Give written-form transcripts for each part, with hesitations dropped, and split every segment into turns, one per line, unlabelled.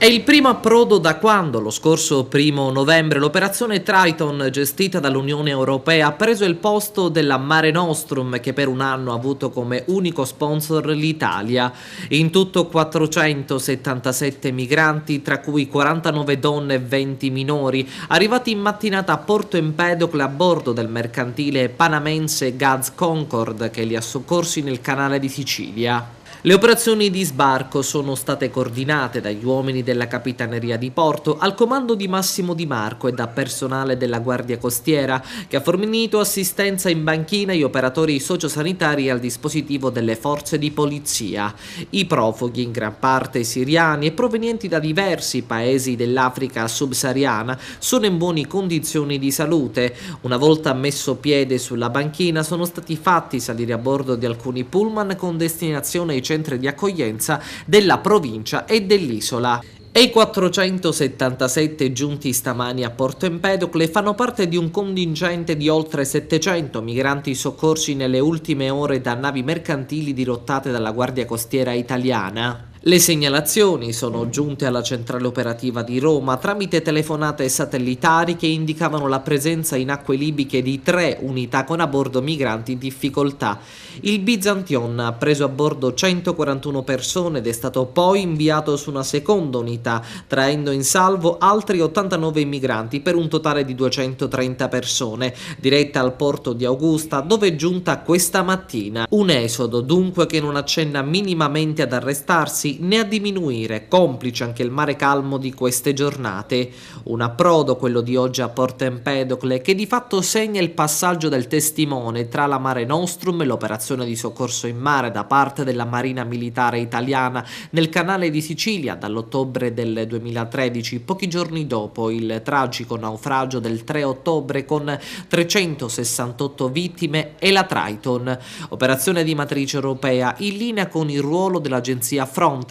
È il primo approdo da quando, lo scorso 1° novembre, l'operazione Triton, gestita dall'Unione Europea, ha preso il posto della Mare Nostrum, che per un anno ha avuto come unico sponsor l'Italia. In tutto 477 migranti, tra cui 49 donne e 20 minori, arrivati in mattinata a Porto Empedocle a bordo del mercantile panamense Gaz Concord, che li ha soccorsi nel canale di Sicilia. Le operazioni di sbarco sono state coordinate dagli uomini della Capitaneria di Porto al comando di Massimo Di Marco e da personale della Guardia Costiera, che ha fornito assistenza in banchina agli operatori sociosanitari al dispositivo delle forze di polizia. I profughi, in gran parte siriani e provenienti da diversi paesi dell'Africa subsahariana, sono in buone condizioni di salute. Una volta messo piede sulla banchina sono stati fatti salire a bordo di alcuni pullman con destinazione ai centri di accoglienza della provincia e dell'isola. E i 477 giunti stamani a Porto Empedocle fanno parte di un contingente di oltre 700 migranti soccorsi nelle ultime ore da navi mercantili dirottate dalla Guardia Costiera italiana. Le segnalazioni sono giunte alla centrale operativa di Roma tramite telefonate satellitari che indicavano la presenza in acque libiche di 3 unità con a bordo migranti in difficoltà. Il Byzantion ha preso a bordo 141 persone ed è stato poi inviato su una seconda unità, traendo in salvo altri 89 migranti per un totale di 230 persone, diretta al porto di Augusta, dove è giunta questa mattina. Un esodo dunque che non accenna minimamente ad arrestarsi né a diminuire, complice anche il mare calmo di queste giornate. Un approdo, quello di oggi a Porto Empedocle, che di fatto segna il passaggio del testimone tra la Mare Nostrum e l'operazione di soccorso in mare da parte della Marina Militare Italiana nel canale di Sicilia dall'ottobre del 2013, pochi giorni dopo il tragico naufragio del 3 ottobre con 368 vittime, e la Triton, operazione di matrice europea in linea con il ruolo dell'agenzia Frontex,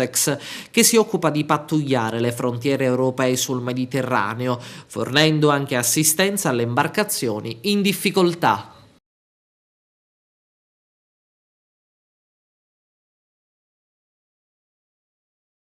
che si occupa di pattugliare le frontiere europee sul Mediterraneo, fornendo anche assistenza alle imbarcazioni in difficoltà.